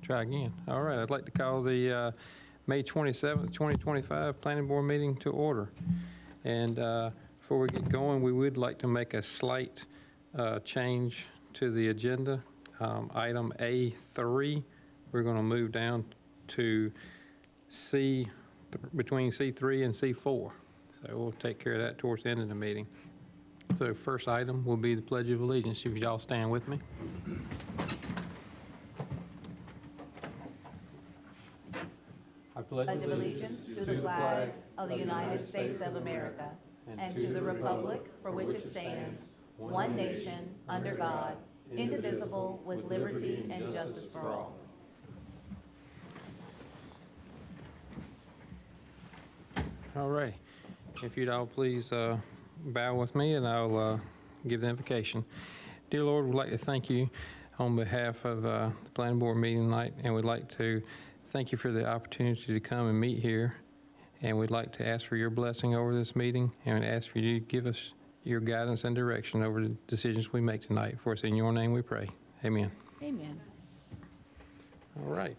Try again. All right, I'd like to call the May 27th, 2025 Planning Board meeting to order. And before we get going, we would like to make a slight change to the agenda. Item A3, we're going to move down to C, between C3 and C4. So we'll take care of that towards the end of the meeting. So first item will be the Pledge of Allegiance. If y'all stand with me. I Pledge of allegiance to the flag of the United States of America and to the republic for which it stands, one nation, under God, indivisible, with liberty and justice for all. All right. If you'd all please bow with me and I'll give the invocation. Dear Lord, we'd like to thank you on behalf of the Planning Board meeting tonight, and we'd like to thank you for the opportunity to come and meet here. And we'd like to ask for your blessing over this meeting and ask for you to give us your guidance and direction over the decisions we make tonight. For us, in your name we pray. Amen. Amen. All right.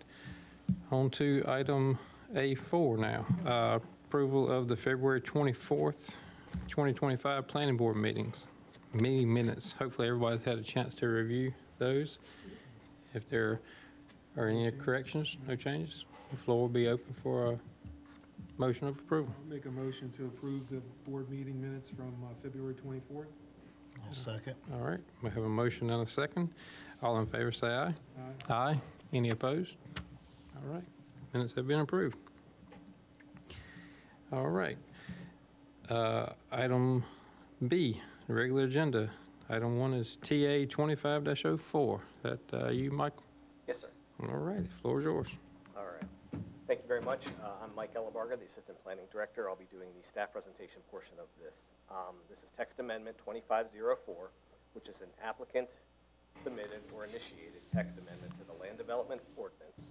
On to item A4 now. Approval of the February 24th, 2025 Planning Board meeting minutes. Hopefully everybody's had a chance to review those. If there are any corrections, no changes, the floor will be open for a motion of approval. I'll make a motion to approve the board meeting minutes from February 24th. I'll second. All right, we have a motion and a second. All in favor say aye. Aye. Aye. Any opposed? All right, minutes have been approved. All right. Item B, the regular agenda. Item 1 is TA 25-04. That you, Michael? Yes, sir. All right, the floor is yours. All right. Thank you very much. I'm Mike Elabarga, the Assistant Planning Director. I'll be doing the staff presentation portion of this. This is Text Amendment 2504, which is an applicant submitted or initiated text amendment to the Land Development Ordinance,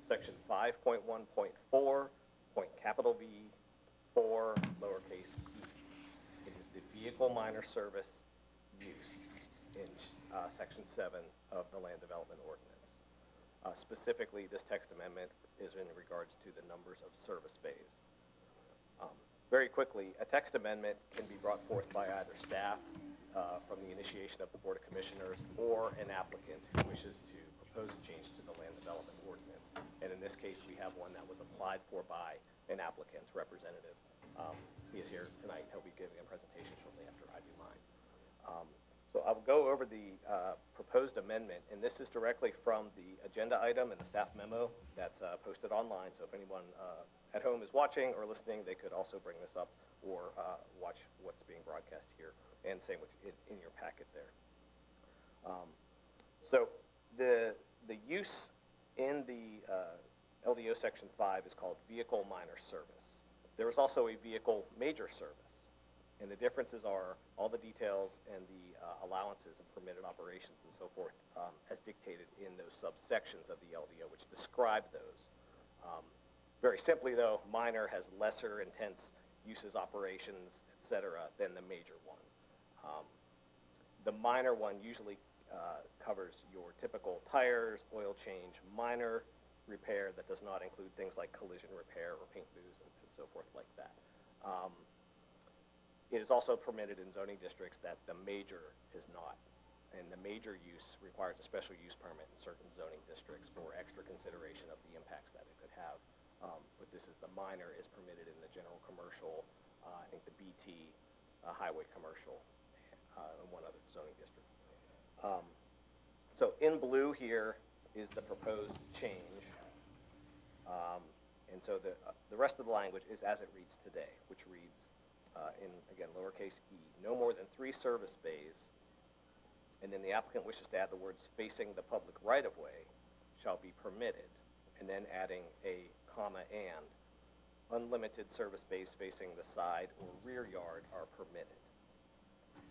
Section 5.1.4, capital V, 4, lowercase e. It is the vehicle minor service use in Section 7 of the Land Development Ordinance. Specifically, this text amendment is in regards to the numbers of service bays. Very quickly, a text amendment can be brought forth by either staff from the initiation of the Board of Commissioners or an applicant who wishes to propose a change to the Land Development Ordinance. And in this case, we have one that was applied for by an applicant's representative. He is here tonight. He'll be giving a presentation shortly after I do mine. So I will go over the proposed amendment, and this is directly from the agenda item and the staff memo that's posted online. So if anyone at home is watching or listening, they could also bring this up or watch what's being broadcast here, and same with in your packet there. So the use in the LDO Section 5 is called vehicle minor service. There is also a vehicle major service, and the differences are all the details and the allowances and permitted operations and so forth as dictated in those subsections of the LDO, which describe those. Very simply, though, minor has lesser intense uses, operations, etc., than the major one. The minor one usually covers your typical tires, oil change, minor repair that does not include things like collision repair or paint booths and so forth like that. It is also permitted in zoning districts that the major is not. And the major use requires a special use permit in certain zoning districts for extra consideration of the impacts that it could have. But this is the minor is permitted in the general commercial, I think the BT, highway commercial, and one other zoning district. So in blue here is the proposed change. And so the rest of the language is as it reads today, which reads in, again, lowercase e, no more than 3 service bays, and then the applicant wishes to add the words facing the public right-of-way shall be permitted, and then adding a comma and, unlimited service bays facing the side or rear yard are permitted.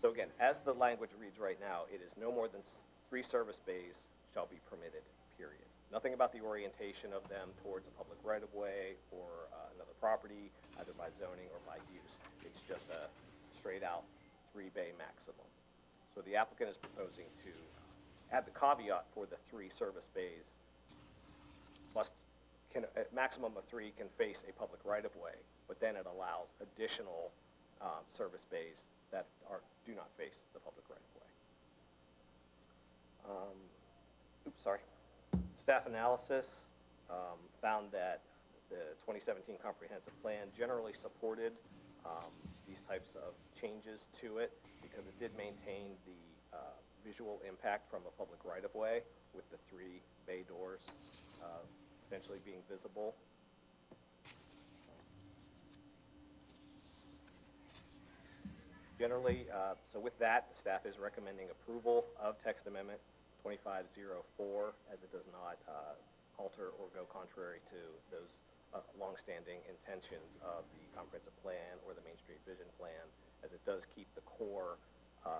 So again, as the language reads right now, it is no more than 3 service bays shall be permitted, period. Nothing about the orientation of them towards a public right-of-way or another property, either by zoning or by use. It's just a straight-out 3-bay maximum. So the applicant is proposing to add the caveat for the 3 service bays can, a maximum of 3 can face a public right-of-way, but then it allows additional service bays that do not face the public right-of-way. Staff analysis found that the 2017 comprehensive plan generally supported these types of changes to it because it did maintain the visual impact from a public right-of-way with the 3 bay doors potentially being visible. Generally, so with that, the staff is recommending approval of text amendment 2504 as it does not alter or go contrary to those longstanding intentions of the comprehensive plan or the Main Street Vision Plan, as it does keep the core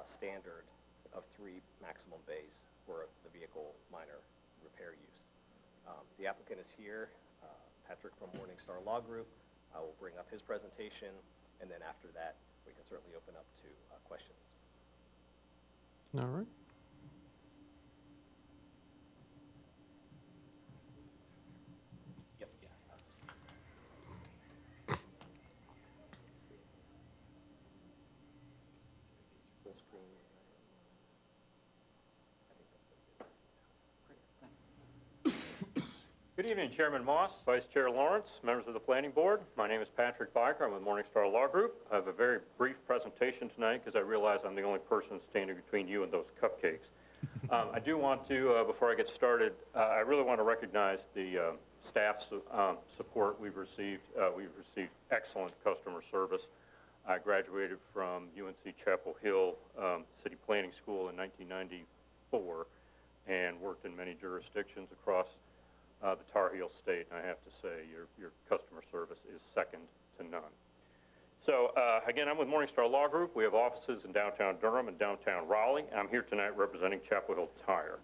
standard of 3 maximum bays for the vehicle minor repair use. The applicant is here, Patrick from Morningstar Law Group. I will bring up his presentation, and then after that, we can certainly open up to questions. All right. Yep. Full screen. Good evening, Chairman Moss, Vice Chair Lawrence, members of the Planning Board. My name is Patrick Biker. I'm with Morningstar Law Group. I have a very brief presentation tonight because I realize I'm the only person standing between you and those cupcakes. I do want to, before I get started, I really want to recognize the staff's support we've received. We've received excellent customer service. I graduated from UNC Chapel Hill City Planning School in 1994 and worked in many jurisdictions across the Tar Heel State, and I have to say your customer service is second to none. So again, I'm with Morningstar Law Group. We have offices in downtown Durham and downtown Raleigh. I'm here tonight representing Chapel Hill Tire.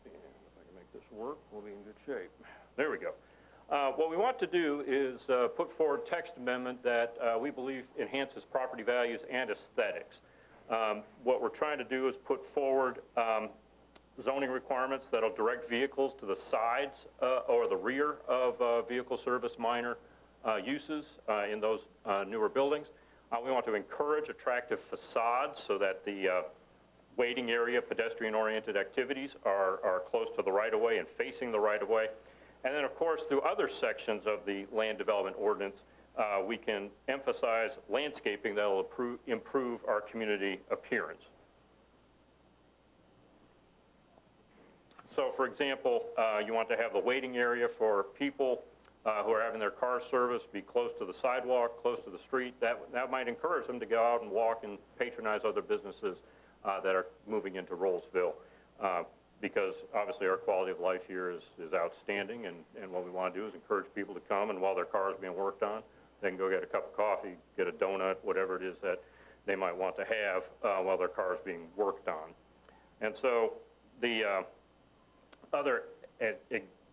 And if I can make this work, we'll be in good shape. There we go. What we want to do is put forward text amendment that we believe enhances property values and aesthetics. What we're trying to do is put forward zoning requirements that'll direct vehicles to the sides or the rear of vehicle service minor uses in those newer buildings. We want to encourage attractive facades so that the waiting area, pedestrian-oriented activities are close to the right-of-way and facing the right-of-way. And then, of course, through other sections of the land development ordinance, we can emphasize landscaping that will improve our community appearance. So, for example, you want to have the waiting area for people who are having their cars serviced be close to the sidewalk, close to the street. That might encourage them to go out and walk and patronize other businesses that are moving into Rolesville. Because obviously our quality of life here is outstanding, and what we want to do is encourage people to come, and while their car is being worked on, they can go get a cup of coffee, get a donut, whatever it is that they might want to have while their car is being worked on. And so the other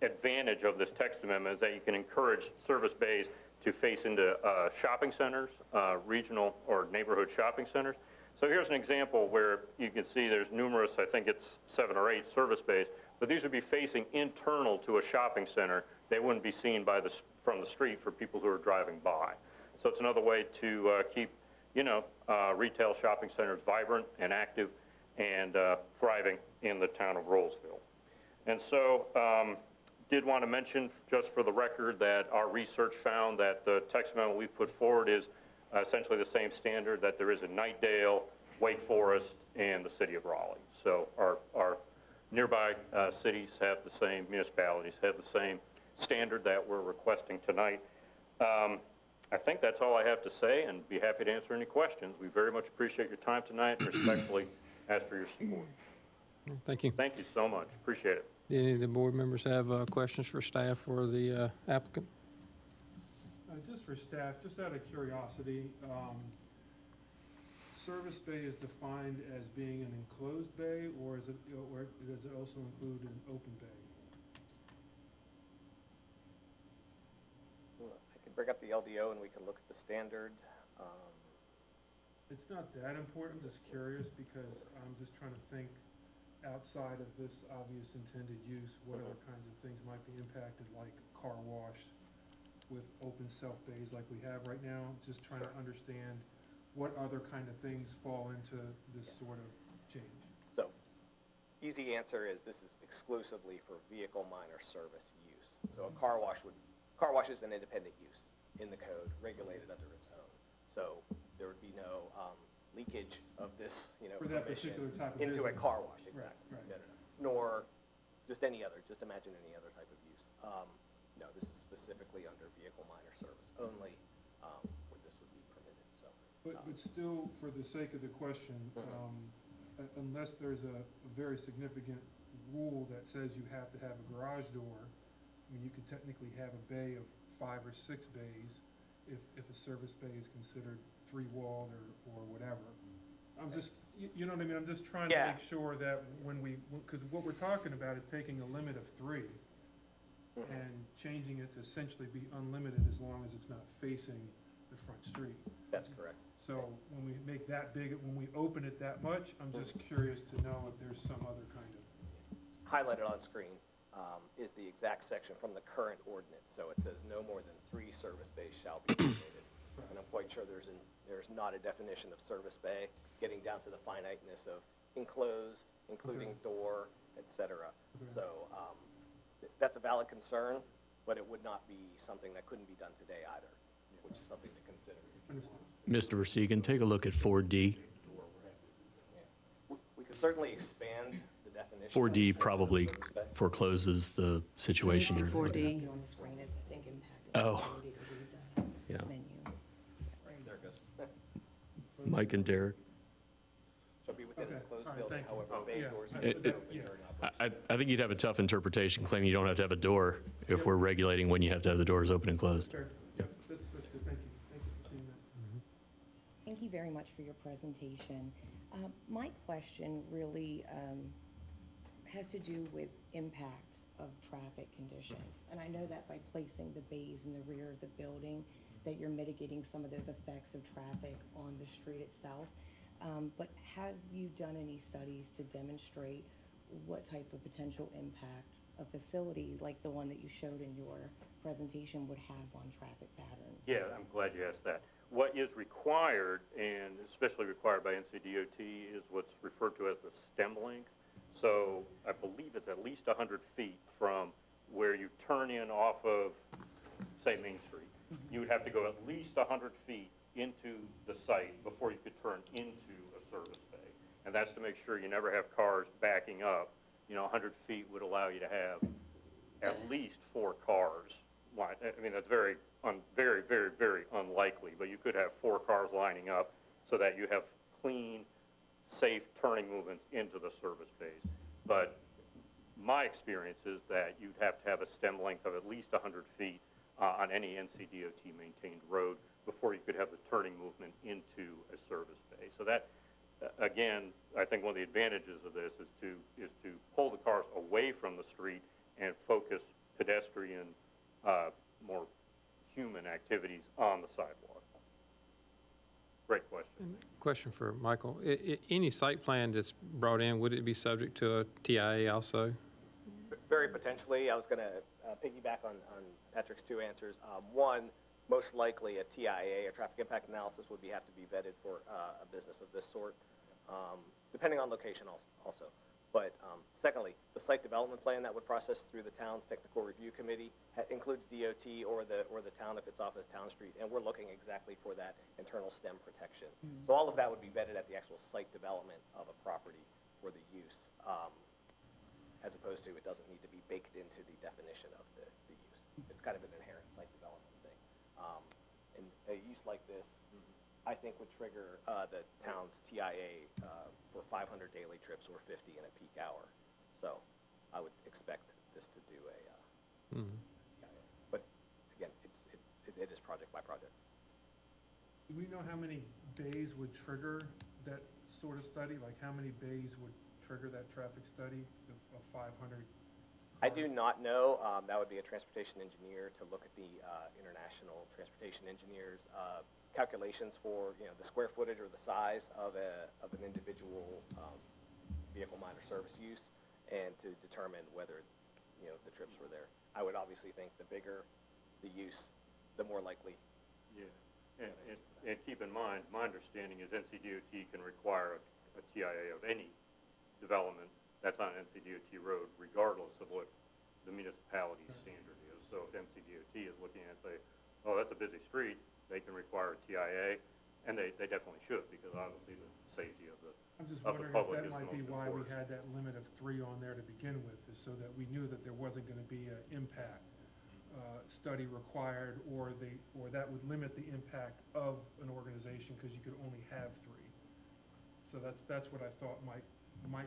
advantage of this text amendment is that you can encourage service bays to face into shopping centers, regional or neighborhood shopping centers. So here's an example where you can see there's numerous, I think it's 7 or 8 service bays, but these would be facing internal to a shopping center. They wouldn't be seen from the street for people who are driving by. So it's another way to keep, retail shopping centers vibrant and active and thriving in the town of Rolesville. And so did want to mention, just for the record, that our research found that the text amendment we've put forward is essentially the same standard that there is in Knightdale, Wake Forest, and the city of Raleigh. So our nearby cities have the same, municipalities have the same standard that we're requesting tonight. I think that's all I have to say, and be happy to answer any questions. We very much appreciate your time tonight and respectfully ask for your support. Thank you. Thank you so much. Appreciate it. Do any of the board members have questions for staff or the applicant? Just for staff, just out of curiosity, service bay is defined as being an enclosed bay, or does it also include an open bay? Well, I can bring up the LDO and we can look at the standard. It's not that important, I'm just curious because I'm just trying to think outside of this obvious intended use, what other kinds of things might be impacted, like car wash with open self-bays like we have right now? Just trying to understand what other kind of things fall into this sort of change. So, easy answer is this is exclusively for vehicle minor service use. So a car wash is an independent use in the code, regulated under its own. So there would be no leakage of this, For that permission particular type of into a business. car wash, exactly. Right. No. Nor just any other, just imagine any other type of use. No, this is specifically under vehicle minor service only, where this would be permitted, so. But still, for the sake of the question, unless there's a very significant rule that says you have to have a garage door, I mean, you could technically have a bay of 5 or 6 bays if a service bay is considered free-walled or whatever. I'm just, you know what I mean? I'm just trying to Yeah. make sure that because what we're talking about is taking a limit of 3 and changing it to essentially be unlimited as long as it's not facing the front street. That's correct. So when we make that big, when we open it that much, I'm just curious to know if there's some other kind of, Highlighted on screen is the exact section from the current ordinance. So it says no more than 3 service bays shall be permitted. And I'm quite sure there's not a definition of service bay, getting down to the finiteness of enclosed, including door, et cetera. Okay. So that's a valid concern, but it would not be something that couldn't be done today either, which is something to consider. understood. Mr. Verseegen, take a look at 4D. We could certainly expand the definition. 4D of probably service bay. forecloses the situation. you're looking at. 4D on the screen is, I think, impacted. Oh. Ability to read the Yeah. menu. There it goes. Mike and Derek, So be within the Okay, enclosed all right, building, thank you. however, bay Yeah, doors. I- may It- be it- open during operation. I think you'd have a tough interpretation claiming you don't have to have a door if we're regulating when you have to have the doors open and closed. Fair. Yeah. That's good, thank you. Thank you for seeing that. Thank you very much for your presentation. My question really has to do with impact of traffic conditions. And I know that by placing the bays in the rear of the building, that you're mitigating some of those effects of traffic on the street itself. But have you done any studies to demonstrate what type of potential impact a facility like the one that you showed in your presentation would have on traffic patterns? Yeah, I'm glad you asked that. What is required, and especially required by NCDOT, is what's referred to as the stem length. So I believe it's at least 100 feet from where you turn in off of, say, Main Street. You would have to go at least 100 feet into the site before you could turn into a service bay. And that's to make sure you never have cars backing up. 100 feet would allow you to have at least 4 cars. I mean, that's very, very, very unlikely, but you could have 4 cars lining up so that you have clean, safe turning movements into the service bays. But my experience is that you'd have to have a stem length of at least 100 feet on any NCDOT maintained road before you could have the turning movement into a service bay. So that, again, I think one of the advantages of this is to pull the cars away from the street and focus pedestrian, more human activities on the sidewalk. Great question. Question for Michael. Any site plan that's brought in, would it be subject to a TIA also? Very potentially. I was going to piggyback on Patrick's 2 answers. One, most likely a TIA, a traffic impact analysis, would have to be vetted for a business of this sort, depending on location also. But secondly, the site development plan that would process through the town's technical review committee includes DOT or the town if it's off of Town Street, and we're looking exactly for that internal stem protection. So all of that would be vetted at the actual site development of a property for the use, as opposed to it doesn't need to be baked into the definition of the use. It's kind of an inherent site development thing. And a use like this, I think would trigger the town's TIA for 500 daily trips or 50 in a peak hour. So I would expect this to do a TIA. But again, it is project by project. Do we know how many bays would trigger that sort of study? Like how many bays would trigger that traffic study of 500? I do not know. That would be a transportation engineer to look at the international transportation engineers' calculations for the square footage or the size of an individual vehicle minor service use and to determine whether, the trips were there. I would obviously think the bigger the use, the more likely. Yeah, and keep in mind, my understanding is NCDOT can require a TIA of any development that's on an NCDOT road, regardless of what the municipality's standard is. So if NCDOT is looking at, say, oh, that's a busy street, they can require a TIA, and they definitely should, because obviously the safety of the I'm just of the wondering if public that is the might be most why we important. had that limit of 3 on there to begin with, is so that we knew that there wasn't gonna be an impact study required, or that would limit the impact of an organization, because you could only have 3. So that's what I thought might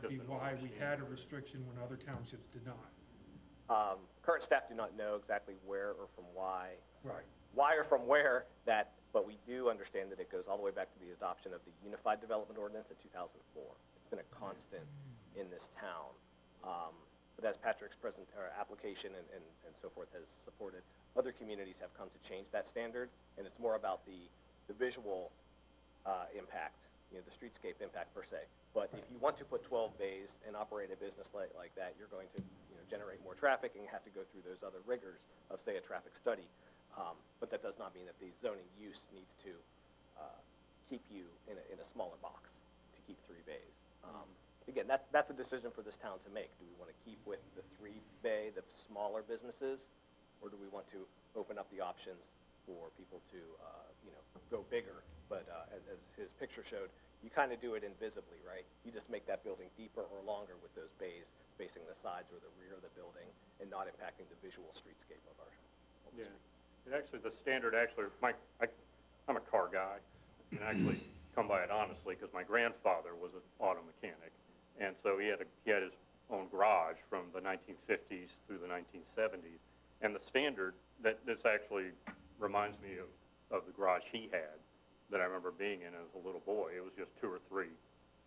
Just be an why we had a overseeing. restriction when other townships did not. Current staff do not know exactly where or from why, Right. why or from where that, but we do understand that it goes all the way back to the adoption of the Unified Development Ordinance in 2004. It's been a constant in this town. But as Patrick's application and so forth has supported, other communities have come to change that standard, and it's more about the visual impact, the streetscape impact per se. But if you want to put 12 bays and operate a business like that, you're going to generate more traffic, and you have to go through those other rigors of, say, a traffic study. But that does not mean that the zoning use needs to keep you in a smaller box to keep 3 bays. Again, that's a decision for this town to make. Do we want to keep with the 3-bay, the smaller businesses, or do we want to open up the options for people to, go bigger? But as his picture showed, you kind of do it invisibly, right? You just make that building deeper or longer with those bays facing the sides or the rear of the building and not impacting the visual streetscape of our Yeah. It actually, the standard actually, I'm a car guy, and actually come by it honestly, because my grandfather was an auto mechanic, and so he had his own garage from the 1950s through the 1970s, and the standard, this actually reminds me of the garage he had that I remember being in as a little boy. It was just 2 or 3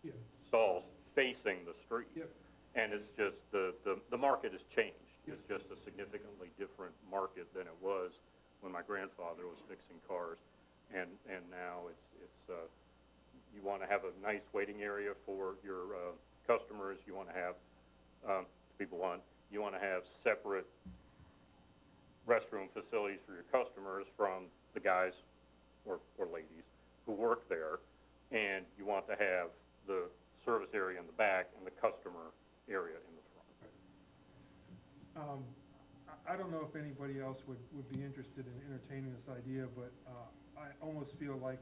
Yeah. stalls facing the street. Yep. And it's just, the market has changed. Yep. It's just a significantly different market than it was when my grandfather was fixing cars. And now it's you want to have a nice waiting area for your customers. You want to have, to be blunt, you want to have separate restroom facilities for your customers from the guys or ladies who work there. And you want to have the service area in the back and the customer area in the front. I don't know if anybody else would be interested in entertaining this idea, but I almost feel like,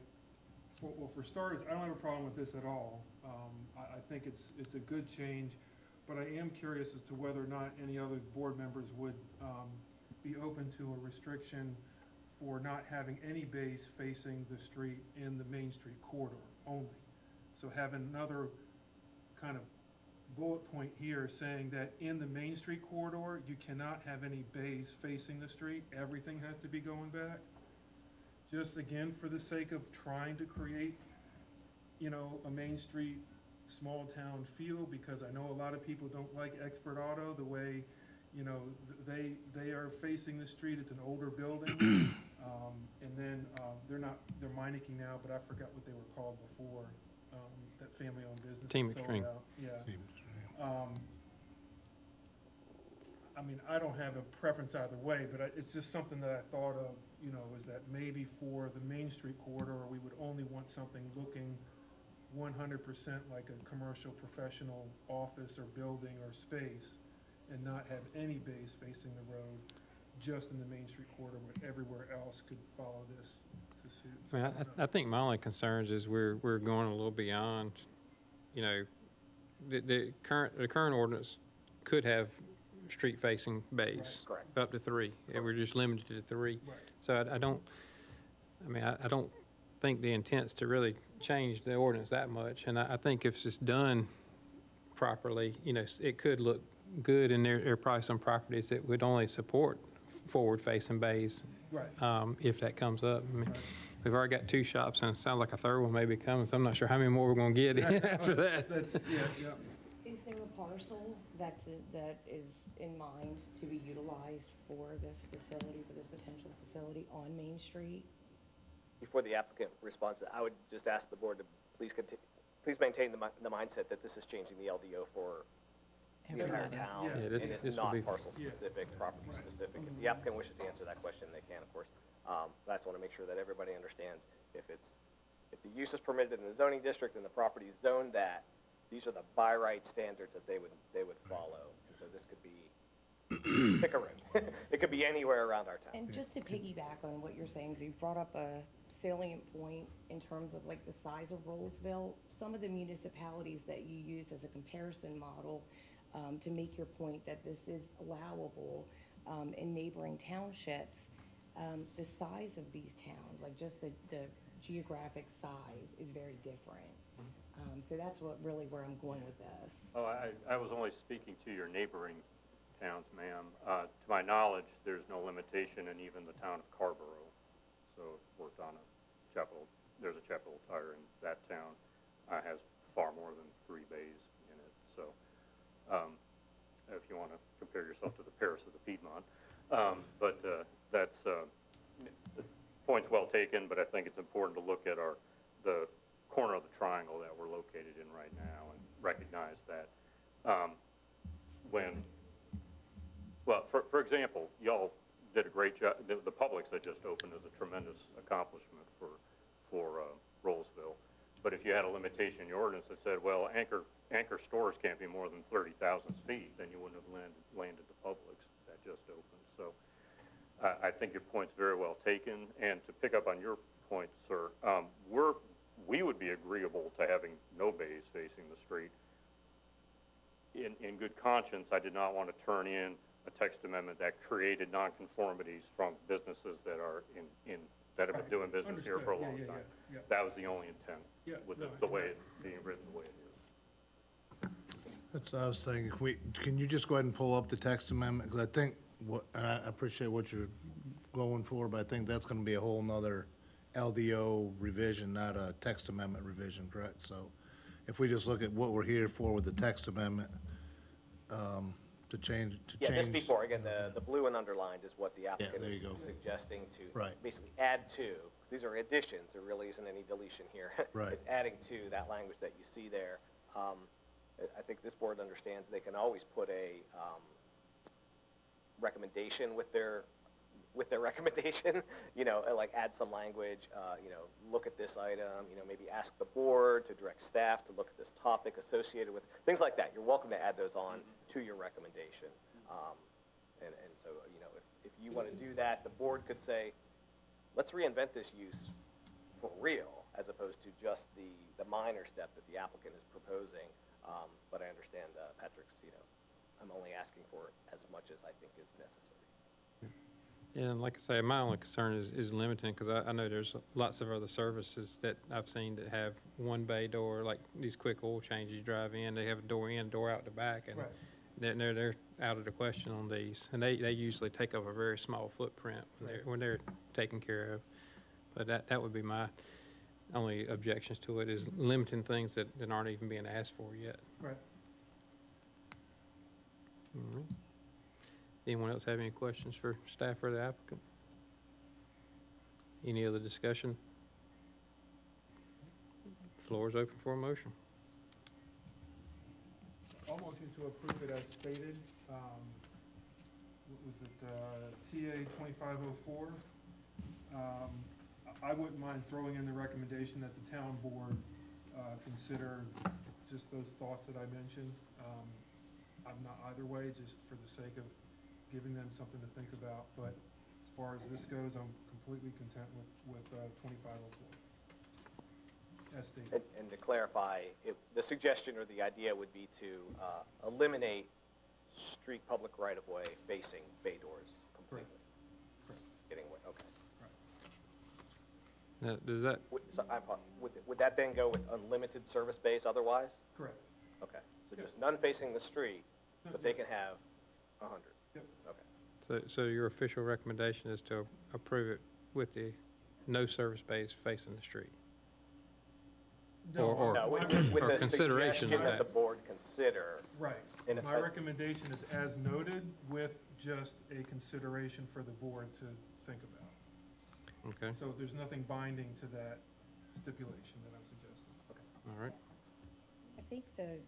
well, for starters, I don't have a problem with this at all. I think it's a good change, but I am curious as to whether or not any other board members would be open to a restriction for not having any bays facing the street in the Main Street corridor only. So having another kind of bullet point here saying that in the Main Street corridor, you cannot have any bays facing the street. Everything has to be going back. Just again, for the sake of trying to create, a Main Street small town feel, because I know a lot of people don't like Expert Auto the way, they are facing the street. It's an older building. And then they're Meineke now, but I forgot what they were called before, that family-owned business. Team that sold Extreme. out. Yeah. I mean, I don't have a preference either way, but it's just something that I thought of, is that maybe for the Main Street corridor, we would only want something looking 100% like a commercial professional office or building or space, and not have any bays facing the road, just in the Main Street corridor, where everywhere else could follow this to suit. I mean, I think my only concerns is we're going a little beyond, the current ordinance could have street-facing bays. Correct. Up to 3, and we're just limited to 3. Right. So I don't think the intent's to really change the ordinance that much, and I think if it's done properly, it could look good, and there are probably some properties that would only support forward-facing bays. Right. If that comes up. I mean, Right. we've already got 2 shops, and it sounds like a third one may be coming, so I'm not sure how many more we're gonna get after that. That's, yeah. Is there a parcel that is in mind to be utilized for this facility, for this potential facility on Main Street? Before the applicant responds, I would just ask the board to please please maintain the mindset that this is changing the LDO for the entire Everybody. town, Yeah. Yeah, and this it's will not be- parcel Yeah. specific, property specific. If the applicant wishes to answer that question, they can, of course. But I just want to make sure that everybody understands if the use is permitted in the zoning district and the property is zoned that, these are the by right standards that they would follow. And so this could be, pick a room. It could be anywhere around our town. And just to piggyback on what you're saying, because you brought up a salient point in terms of like the size of Rolesville, some of the municipalities that you used as a comparison model to make your point that this is allowable in neighboring townships, the size of these towns, like just the geographic size is very different. So that's where I'm going with this. Oh, I was only speaking to your neighboring towns, ma'am. To my knowledge, there's no limitation in even the town of Carborough. So worked on there's a Chapel Tire in that town, has far more than 3 bays in it. So if you want to compare yourself to the Paris of the Piedmont. That's, the point's well taken, but I think it's important to look at the corner of the triangle that we're located in right now and recognize that for example, y'all did a great job. The Publix that just opened is a tremendous accomplishment for Rolesville. But if you had a limitation in your ordinance that said, well, anchor stores can't be more than 30,000 feet, then you wouldn't have landed the Publix that just opened. So I think your point's very well taken. And to pick up on your point, sir, we would be agreeable to having no bays facing the street. In good conscience, I did not want to turn in a text amendment that created nonconformities from businesses that are that have been doing business here for a long time. Yeah. That was the only intent Yeah, with no, the way it's being written the way it is. That's what I was thinking. Can you just go ahead and pull up the text amendment? Because I think, and I appreciate what you're going for, but I think that's going to be a whole nother LDO revision, not a text amendment revision, correct? So if we just look at what we're here for with the text amendment, to change. Yeah, just before, again, the blue and underlined is what the applicant there you is go. suggesting to Right. basically add to, 'cause these are additions, there really isn't any deletion here. Right. It's adding to that language that you see there. I think this board understands they can always put a recommendation with their recommendation, like add some language, look at this item, maybe ask the board to direct staff to look at this topic associated with, things like that. You're welcome to add those on to your recommendation. And so, if you want to do that, the board could say, let's reinvent this use for real, as opposed to just the minor step that the applicant is proposing. But I understand Patrick's, I'm only asking for as much as I think is necessary. And like I say, my only concern is limiting, because I know there's lots of other services that I've seen that have one bay door, like these quick oil changes. You drive in, they have a door in, door out the back, and Right. they're out of the question on these. And they usually take up a very small footprint when they're taken care of. But that would be my only objections to it, is limiting things that aren't even being asked for yet. Right. All right. Anyone else have any questions for staff or the applicant? Any other discussion? Floor is open for a motion. I'll motion to approve it as stated. What was it, TA 2504? I wouldn't mind throwing in the recommendation that the town board consider just those thoughts that I mentioned. I'm not either way, just for the sake of giving them something to think about. But as far as this goes, I'm completely content with 2504. As stated. And to clarify, the suggestion or the idea would be to eliminate street public right-of-way facing bay doors completely. Correct. Getting away, okay. Now, does that, Would that then go with unlimited service bays otherwise? Correct. Okay, so just none facing the street, but they can have 100? Yep. Okay. so your official recommendation is to approve it with the no service bays facing the street? Or- No, with or the consideration suggestion of that the that. board consider. Right. And if My I- recommendation is as noted, with just a consideration for the board to think about. Okay, So there's nothing binding to that stipulation that I'm suggesting. all right. think the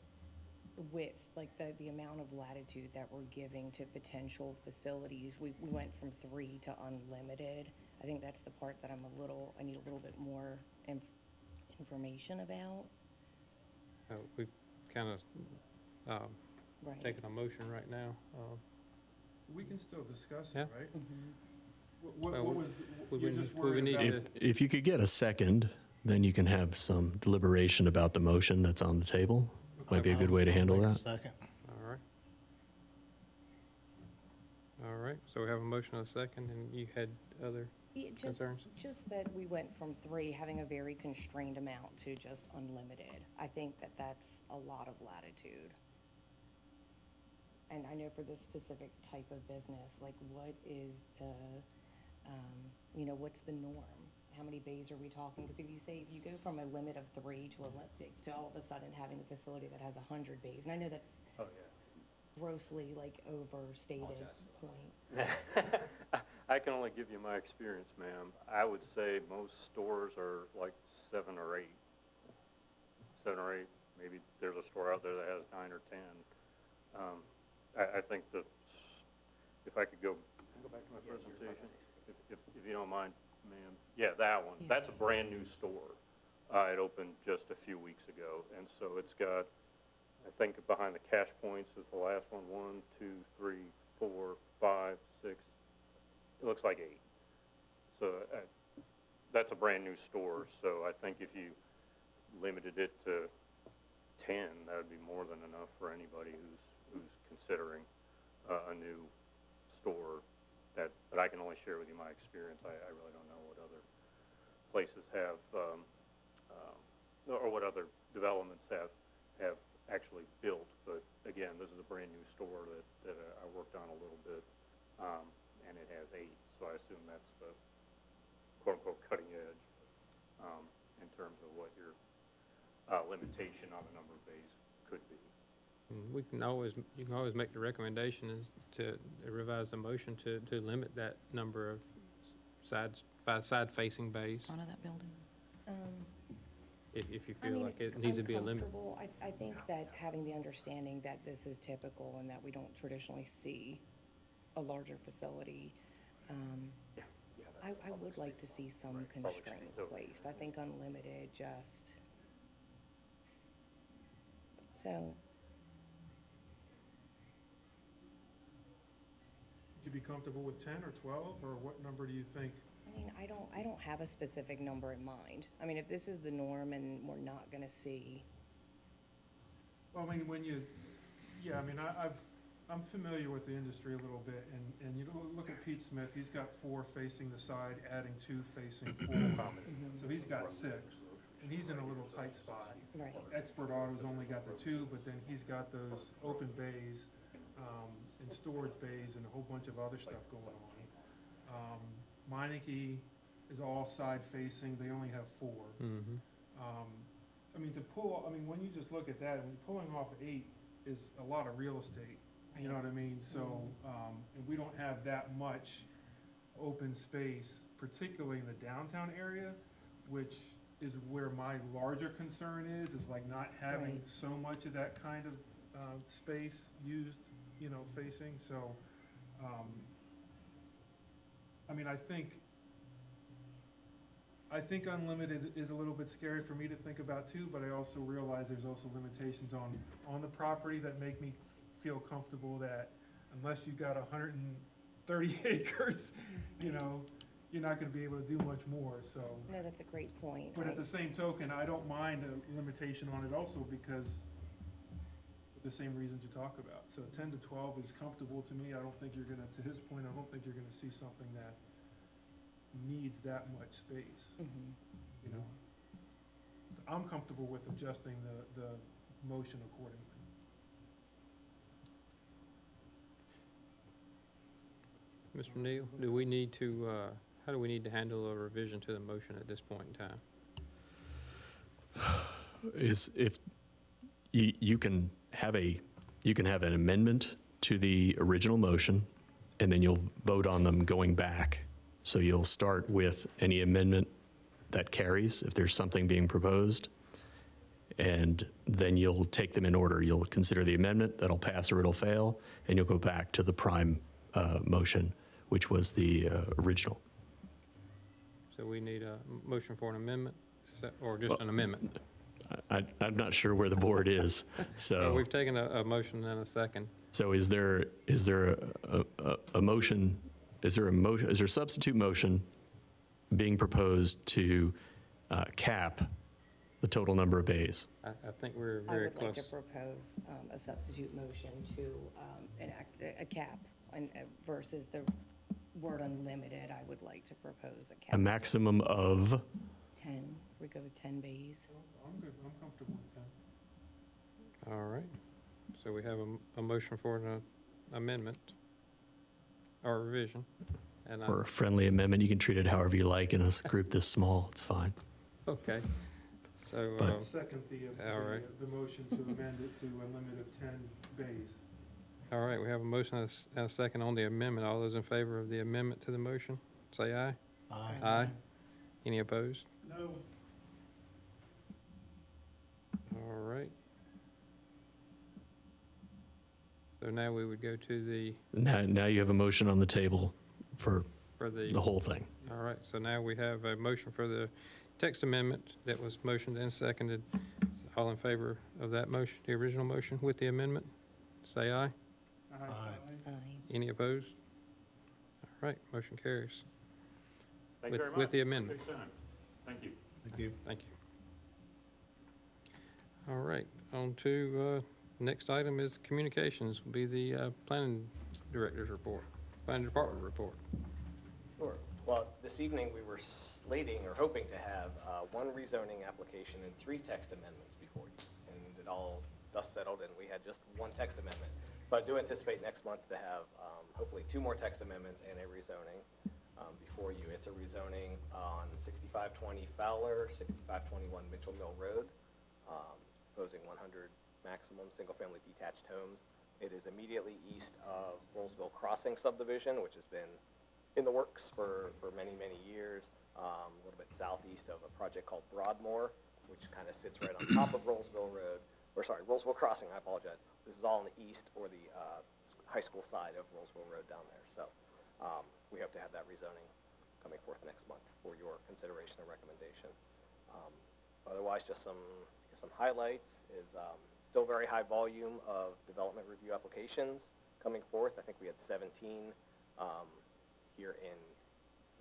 width, like the amount of latitude that we're giving to potential facilities, we went from 3 to unlimited. I think that's the part that I need a little bit more information about. We've kind of Right. taken a motion right now. We can still discuss Yeah. it, right? Mhm. What Well, was, we you're would- just we would worried need about? to- If you could get a second, then you can have some deliberation about the motion that's on the table. Might be a good way to handle I'll that. take a second. All right. All right, so we have a motion and a second, and you had other Yeah, concerns? just that we went from 3, having a very constrained amount, to just unlimited. I think that that's a lot of latitude. And I know for this specific type of business, like what is the, what's the norm? How many bays are we talking? Because if you go from a limit of 3 to to all of a sudden having a facility that has 100 bays, and I know that's Oh, grossly like overstated point. Yeah. I can only give you my experience, ma'am. I would say most stores are like 7 or 8. 7 or 8. Maybe there's a store out there that has 9 or 10. I think that if I could go back to my presentation, if you don't mind, ma'am. Yeah, that one. Yeah. That's a brand-new store. It opened just a few weeks ago, and so it's got, I think behind the cash points is the last one, 1, 2, 3, 4, 5, 6, it looks like 8. So that's a brand-new store, so I think if you limited it to 10, that would be more than enough for anybody who's considering a new store. But I can only share with you my experience. I really don't know what other places have, or what other developments have actually built. But again, this is a brand new store that I worked on a little bit, and it has 8. So I assume that's the quote-unquote cutting edge in terms of what your limitation on the number of bays could be. You can always make the recommendation is to revise the motion to limit that number of side-facing bays, Front of that building? if you I feel mean, like it's it needs to be a limit. uncomfortable. I think that having the understanding that this is typical and that we don't traditionally see a larger facility, I would like to see some Right, public constraint streets over placed. I think unlimited just, so, Would you be comfortable with 10 or 12, or what number do you think? I mean, I don't have a specific number in mind. I mean, if this is the norm and we're not gonna see, Well, I mean, I mean, I'm familiar with the industry a little bit, and you look at Pete Smith, he's got 4 facing the side, adding 2 facing 4. So he's got 6, and he's in a little tight spot. right, Expert Auto's only got the 2, but then he's got those open bays, and storage bays and a whole bunch of other stuff going on. Meineke is all side facing, they only have 4. Mhm. I mean, when you just look at that, I mean, pulling off 8 is a lot of real estate, you know what I mean? So, and we don't have that much open space, particularly in the downtown area, which is where my larger concern is like not having Right. so much of that kind of, space used, facing, so, I mean, I think unlimited is a little bit scary for me to think about too, but I also realize there's also limitations on the property that make me feel comfortable that unless you got 130 acres, you're not gonna be able to do much more, so. no, that's a great point. But at the same token, I don't mind a limitation on it also because of the same reasons you talk about. So 10 to 12 is comfortable to me. I don't think you're gonna, to his point, I don't think you're gonna see something that needs that much space, Mhm. I'm comfortable with adjusting the motion accordingly. Mr. Neal, do we need to, how do we need to handle a revision to the motion at this point in time? Is if you can have an amendment to the original motion, and then you'll vote on them going back. So you'll start with any amendment that carries, if there's something being proposed, and then you'll take them in order. You'll consider the amendment, that'll pass or it'll fail, and you'll go back to the prime motion, which was the original. So we need a motion for an amendment, is that, or just an amendment? I'm not sure where the board is, so. We've taken a motion and a second. So is there a motion, is there a substitute motion being proposed to cap the total number of bays? I think we're I very would like close. to propose a substitute motion to enact a cap versus the word unlimited. I would like to propose a A cap. maximum of, 10, we go with 10 bays. I'm good, I'm comfortable with 10. All right. So we have a motion for an amendment or revision. And I, or a friendly amendment, you can treat it however you like in a group this small, it's fine. okay. So, But- Second, all right. the motion to amend it to a limit of 10 bays. all right, we have a motion and a second on the amendment. All those in favor of the amendment to the motion, say aye. Aye. Aye. Any opposed? No. All right. So now we would go to the, Now you have a motion on the table for for the the, whole thing. all right, so now we have a motion for the text amendment that was motioned and seconded. All in favor of that motion, the original motion with the amendment, say aye. Aye. Aye. Any opposed? All right, motion carries. Thank you With- very much. with the amendment. Appreciate your time. Thank you. Thank you. Thank you. All right, on to, next item is communications, will be the planning director's report, planning department report. Sure. Well, this evening, we were slating or hoping to have one rezoning application and 3 text amendments before you. And it all dust settled, and we had just one text amendment. So I do anticipate next month to have hopefully 2 more text amendments and a rezoning before you. It's a rezoning on 6520 Fowler, 6521 Mitchell Mill Road, proposing 100 maximum single-family detached homes. It is immediately east of Rollsville Crossing subdivision, which has been in the works for many, many years. A little bit southeast of a project called Broadmoor, which kind of sits right on top of Rollsville Road, Rollsville Crossing, I apologize. This is all on the east or the high school side of Rollsville Road down there. So we hope to have that rezoning coming forth next month for your consideration and recommendation. Otherwise, just some highlights is still very high volume of development review applications coming forth. I think we had 17 here in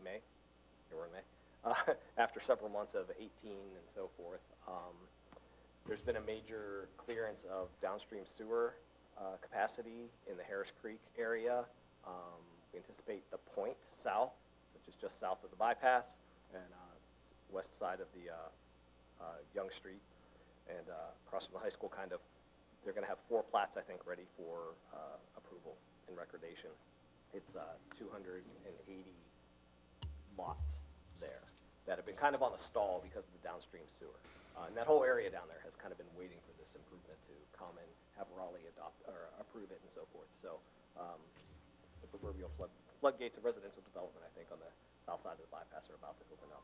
May. Here we're in May. After several months of 18 and so forth. There's been a major clearance of downstream sewer capacity in the Harris Creek area. We anticipate the Point South, which is just south of the bypass, and west side of the Young Street, and across from the high school, they're going to have 4 plats, I think, ready for approval and recordation. It's 280 lots there that have been kind of on a stall because of the downstream sewer. And that whole area down there has kind of been waiting for this improvement to come and have Raleigh adopt or approve it and so forth. So the proverbial floodgates of residential development, I think, on the south side of the bypass are about to open up.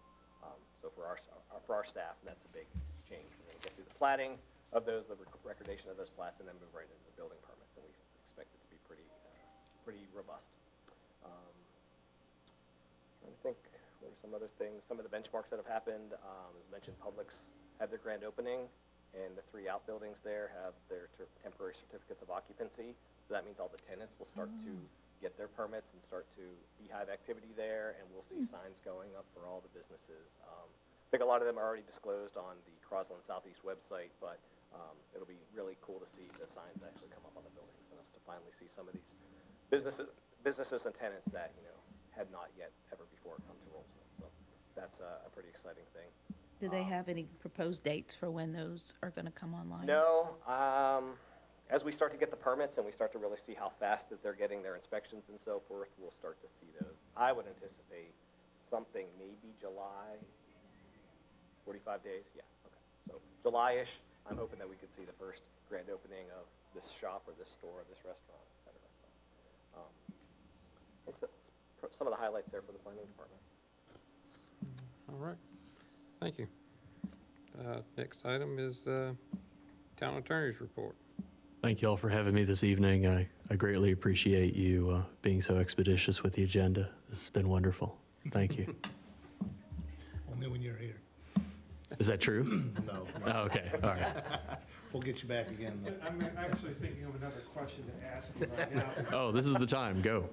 So for our staff, that's a big change. We're going to get through the platting of those, the recordation of those plats, and then move right into the building permits. And we expect it to be pretty robust. Trying to think, what are some other things? Some of the benchmarks that have happened, as mentioned, Publix had their grand opening, and the 3 outbuildings there have their temporary certificates of occupancy. So that means all the tenants will start to get their permits and start to beehive activity there, and we'll see signs going up for all the businesses. I think a lot of them are already disclosed on the Crosland Southeast website, but it'll be really cool to see the signs actually come up on the buildings, and us to finally see some of these businesses and tenants that had not yet ever before come to Rollsville. So that's a pretty exciting thing. Do they have any proposed dates for when those are going to come online? No. As we start to get the permits and we start to really see how fast that they're getting their inspections and so forth, we'll start to see those. I would anticipate something maybe July, 45 days, yeah, okay. So July-ish, I'm hoping that we could see the first grand opening of this shop or this store or this restaurant, et cetera. So I think that's some of the highlights there for the planning department. All right, thank you. Next item is town attorney's report. Thank you all for having me this evening. I greatly appreciate you being so expeditious with the agenda. This has been wonderful. Thank you. Only when you're here. Is that true? No, Oh, okay, all right. we'll get you back again, though. I'm actually thinking of another question to ask you right now. Oh, this is the time. Go.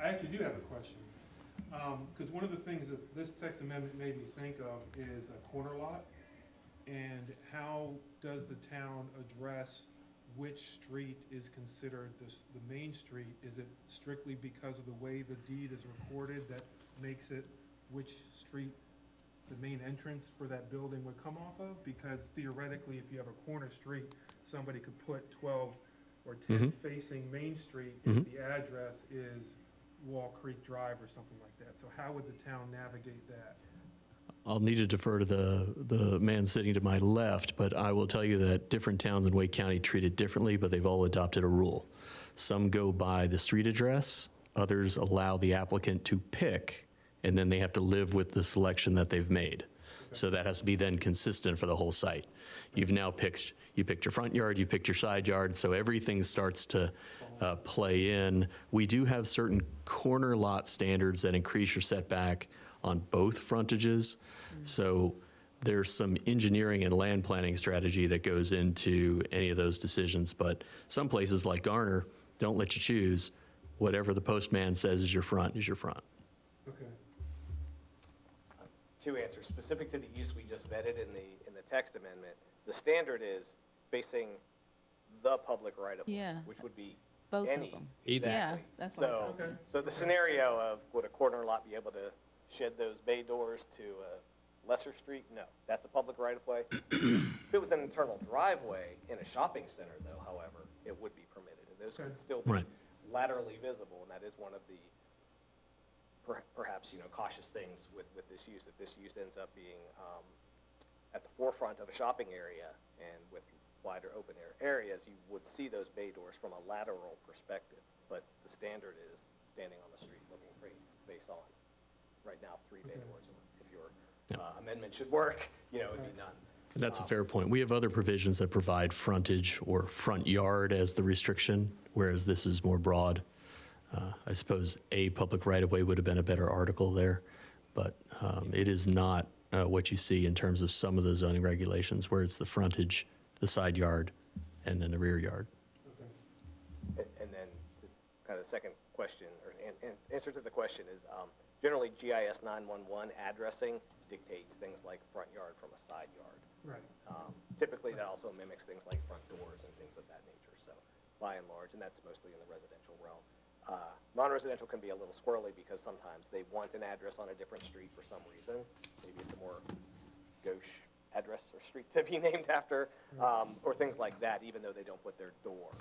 I actually do have a question. Because one of the things that this text amendment made me think of is a corner lot. And how does the town address which street is considered the main street? Is it strictly because of the way the deed is recorded that makes it which street the main entrance for that building would come off of? Because theoretically, if you have a corner street, somebody could put 12 or 10 facing Main Street if the address is Wall Creek Drive or something like that. So how would the town navigate that? I'll need to defer to the man sitting to my left, but I will tell you that different towns in Wake County treat it differently, but they've all adopted a rule. Some go by the street address, others allow the applicant to pick, and then they have to live with the selection that they've made. So that has to be then consistent for the whole site. You've now picked your front yard, you've picked your side yard, so everything starts to play in. We do have certain corner lot standards that increase your setback on both frontages. So there's some engineering and land planning strategy that goes into any of those decisions. But some places like Garner don't let you choose. Whatever the postman says is your front is your front. Okay. Two answers. Specific to the use we just vetted in the text amendment, the standard is facing the public right-of-way, Yeah. which would be Both of any. them. Either. Yeah, Exactly. that's what I So, thought. Okay. so the scenario of would a corner lot be able to shed those bay doors to a lesser street? No, that's a public right-of-way. If it was an internal driveway in a shopping center, though, however, it would be permitted, and those could still be Right. laterally visible, and that is one of the perhaps, cautious things with this use. If this use ends up being at the forefront of a shopping area and with wider open air areas, you would see those bay doors from a lateral perspective. But the standard is standing on the street looking face on. Right now, 3 bay doors. If your amendment should work, it'd be none. That's a fair point. We have other provisions that provide frontage or front yard as the restriction, whereas this is more broad. I suppose a public right-of-way would have been a better article there, but it is not what you see in terms of some of the zoning regulations, where it's the frontage, the side yard, and then the rear yard. And then kind of the second question, or answer to the question is, generally GIS 911 addressing dictates things like front yard from a side yard. Right. Typically, that also mimics things like front doors and things of that nature. So by and large, and that's mostly in the residential realm. Non-residential can be a little squirrely because sometimes they want an address on a different street for some reason. Maybe it's a more gauche address or street to be named after, or things like that, even though they don't put their door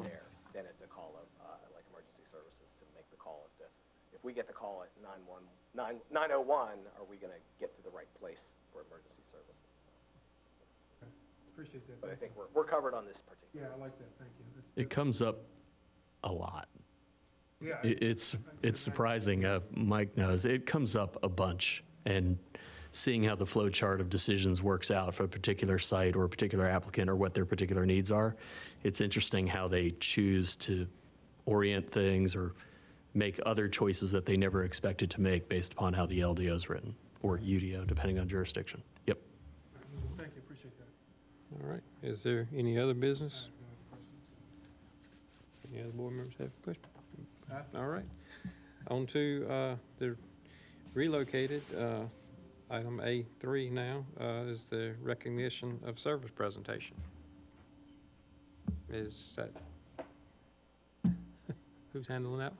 there. Then it's a call of, like emergency services to make the call as to, if we get the call at 901, are we going to get to the right place for emergency services? Appreciate that. But I Thank think we're covered on this particular. Yeah, I like that. Thank you. It comes up a lot. Yeah. It's surprising. Mike knows it comes up a bunch, and seeing how the flow chart of decisions works out for a particular site or a particular applicant or what their particular needs are, it's interesting how they choose to orient things or make other choices that they never expected to make based upon how the LDO is written, or UDO, depending on jurisdiction. Yep. Thank you. Appreciate that. All right. Is there any other business? I have no questions. Any other board members have a question? All right. On to the relocated, item A3 now, is the recognition of service presentation. Is that, who's handling that?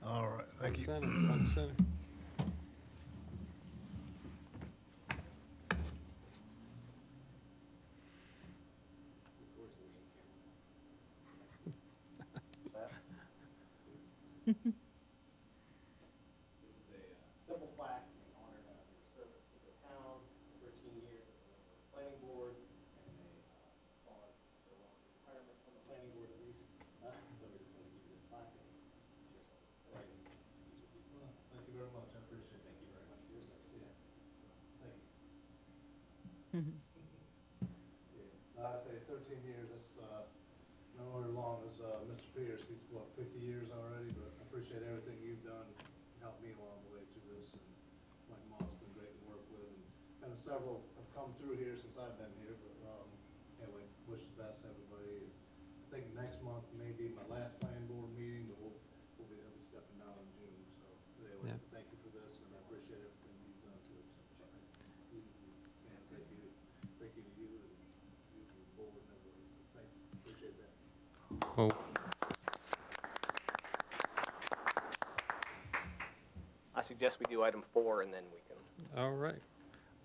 All right, thank you. Front and center. This is a simple plaque in honor of your service to the town, 13 years as a member of the planning board, and they followed their long retirement from the planning board at least. So we just want to give you this plaque and share some writing. Thank you very much, I appreciate it. Thank you very much for your service. 13 years, that's, not as long as, Mr. Pierce, he's, 50 years already, but I appreciate everything you've done, helped me along the way through this, and Mike Moss has been great to work with, and several have come through here since I've been here, but, anyway, wish the best to everybody. And I think next month may be my last planning board meeting, but I'll be stepping down in June, so anyway, Yeah. thank you for this, and I appreciate everything you've done to it. And thank you to you and the board and everybody, so thanks, appreciate that. Well, I suggest we do item 4, and then we can. all right.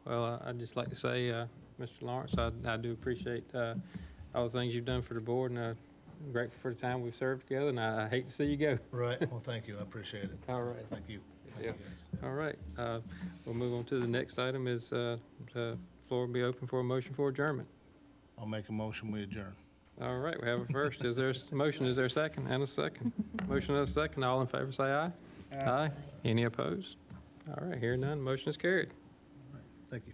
Well, I'd just like to say, Mr. Lawrence, I do appreciate all the things you've done for the board, and I'm grateful for the time we've served together, and I hate to see you go. Right, well, thank you, I appreciate it. All right. Thank you. Thank Yeah. you, guys. All right, we'll move on to the next item is, the floor will be open for a motion for adjournment. I'll make a motion, we adjourn. All right, we have a first. Is there a motion? Is there a second? And a second. Motion and a second. All in favor, say aye. Aye. Any opposed? All right, hearing none, motion is carried. Thank you.